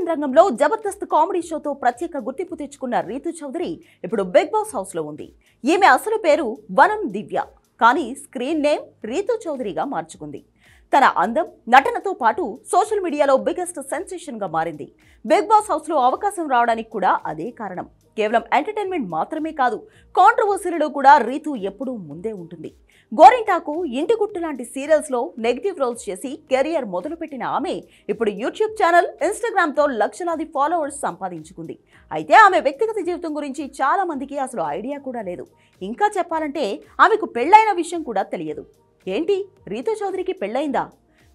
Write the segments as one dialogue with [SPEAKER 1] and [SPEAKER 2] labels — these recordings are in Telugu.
[SPEAKER 1] టెలివిజన్ రంగంలో జబర్దస్త్ కామెడీ షోతో ప్రత్యేక గుర్తింపు తెచ్చుకున్న రీతూ చౌదరి ఇప్పుడు బిగ్ బాస్ హౌస్ లో ఉంది. ఈమె అసలు పేరు వనం దివ్య, కానీ స్క్రీన్ నేమ్ రీతూ చౌదరిగా మార్చుకుంది. తన అందం, నటనతో పాటు సోషల్ మీడియాలో బిగ్గెస్ట్ సెన్సేషన్ గా మారింది. బిగ్ బాస్ హౌస్ లో అవకాశం రావడానికి కూడా అదే కారణం. కేవలం ఎంటర్టైన్మెంట్ మాత్రమే కాదు, కాంట్రవర్సీలలో కూడా రీతూ ఎప్పుడూ ముందే ఉంటుంది. గోరింటాకు, ఇంటి గుట్టు లాంటి సీరియల్స్ లో నెగిటివ్ రోల్స్ చేసి కెరియర్ మొదలుపెట్టిన ఆమె ఇప్పుడు యూట్యూబ్ ఛానల్, ఇన్స్టాగ్రామ్ తో లక్షలాది ఫాలోవర్స్ సంపాదించుకుంది. అయితే ఆమె వ్యక్తిగత జీవితం గురించి చాలా మందికి అసలు ఐడియా కూడా లేదు. ఇంకా చెప్పాలంటే ఆమెకు పెళ్లైన విషయం కూడా తెలియదు. ఏంటి, రీతూ చౌదరికి పెళ్లైందా,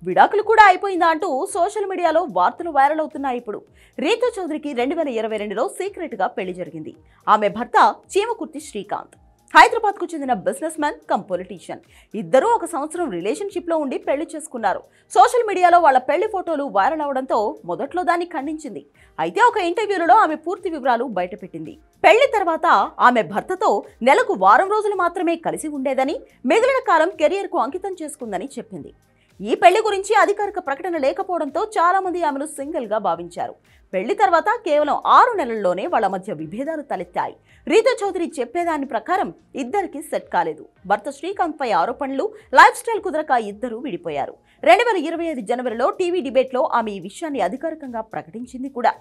[SPEAKER 1] విడాకులు కూడా అయిపోయిందా అంటూ సోషల్ మీడియాలో వార్తలు వైరల్ అవుతున్నాయి. ఇప్పుడు రీతూ చౌదరికి 2022లో సీక్రెట్ గా పెళ్లి జరిగింది. ఆమె భర్త చీమకుర్తి శ్రీకాంత్ హైదరాబాద్ కు చెందిన బిజినెస్ మ్యాన్ కమ్ పొలిటీషియన్. ఇద్దరూ 1 సంవత్సరం రిలేషన్షిప్ లో ఉండి పెళ్లి చేసుకున్నారు. సోషల్ మీడియాలో వాళ్ళ పెళ్లి ఫోటోలు వైరల్ అవడంతో మొదట్లో దాన్ని ఖండించింది. అయితే ఒక ఇంటర్వ్యూలో ఆమె పూర్తి వివరాలు బయటపెట్టింది. పెళ్లి తర్వాత ఆమె భర్తతో నెలకు వారం రోజులు మాత్రమే కలిసి ఉండేదని, మిగిలిన కాలం కెరియర్ కు అంకితం చేసుకుందని చెప్పింది. ఈ పెళ్లి గురించి అధికారిక ప్రకటన లేకపోవడంతో చాలా మంది ఆమెను సింగిల్ గా భావించారు. పెళ్లి తర్వాత కేవలం 6 నెలల్లోనే వాళ్ళ మధ్య విభేదాలు తలెత్తాయి. రీతూ చౌదరి చెప్పేదాని ప్రకారం ఇద్దరికి సెట్ కాలేదు. భర్త శ్రీకాంత్ పై ఆరోపణలు, లైఫ్ స్టైల్ కుదరక ఇద్దరు విడిపోయారు. 2025 జనవరిలో టీవీ డిబేట్ లో ఆమె ఈ విషయాన్ని అధికారికంగా ప్రకటించింది కూడా.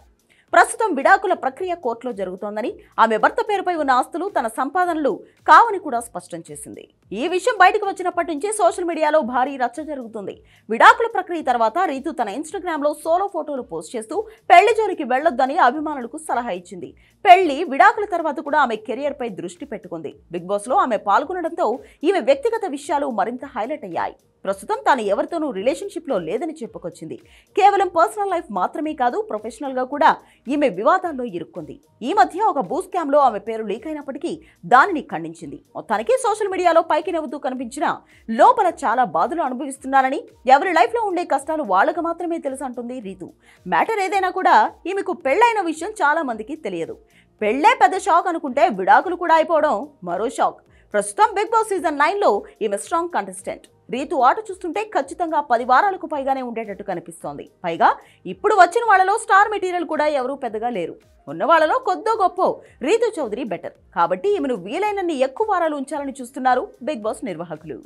[SPEAKER 1] ప్రస్తుతం విడాకుల ప్రక్రియ కోర్టులో జరుగుతోందని, ఆమె భర్త పేరుపై ఉన్న ఆస్తులు తన సంపాదనలు కావని కూడా స్పష్టం చేసింది. ఈ విషయం బయటకు వచ్చినప్పటి నుంచి సోషల్ మీడియాలో భారీ రచ్చ జరుగుతుంది. విడాకుల ప్రక్రియ తర్వాత రీతూ తన ఇన్స్టాగ్రామ్ లో సోలో ఫోటోలు పోస్ట్ చేస్తూ పెళ్లి జోలికి వెళ్లొద్దని అభిమానులకు సలహా ఇచ్చింది. పెళ్లి, విడాకుల తర్వాత కూడా ఆమె కెరియర్ పై దృష్టి పెట్టుకుంది. బిగ్ బాస్ లో ఆమె పాల్గొనడంతో ఈమె వ్యక్తిగత విషయాలు మరింత హైలైట్ అయ్యాయి. ప్రస్తుతం తాను ఎవరితోనూ రిలేషన్షిప్ లో లేదని చెప్పుకొచ్చింది. కేవలం పర్సనల్ లైఫ్ మాత్రమే కాదు, ప్రొఫెషనల్ గా కూడా ఈమె వివాదాల్లో ఇరుక్కుంది. ఈ మధ్య ఒక బూ స్కామ్ లో ఆమె పేరు లీక్ అయినప్పటికీ దానిని ఖండించింది. మొత్తానికి సోషల్ మీడియాలో పైకి నవ్వుతూ కనిపించిన లోపల చాలా బాధలు అనుభవిస్తున్నారని, ఎవరి లైఫ్ లో ఉండే కష్టాలు వాళ్ళకు మాత్రమే తెలుసు అంటుంది రీతూ. మ్యాటర్ ఏదైనా కూడా ఈమెకు పెళ్లైన విషయం చాలా మందికి తెలియదు. పెళ్లే పెద్ద షాక్ అనుకుంటే విడాకులు కూడా అయిపోవడం మరో షాక్. ప్రస్తుతం బిగ్ బాస్ సీజన్ 9లో ఈమె స్ట్రాంగ్ కంటెస్టెంట్. రీతూ ఆట చూస్తుంటే ఖచ్చితంగా 10 వారాలకు పైగానే ఉండేటట్టు కనిపిస్తోంది. పైగా ఇప్పుడు వచ్చిన వాళ్ళలో స్టార్ మెటీరియల్ కూడా ఎవరూ పెద్దగా లేరు. ఉన్న వాళ్ళలో కొద్దో గొప్ప రీతూ చౌదరి బెటర్. కాబట్టి ఈమెను వీలైనన్ని ఎక్కువ వారాలు ఉంచాలని చూస్తున్నారు బిగ్ బాస్ నిర్వాహకులు.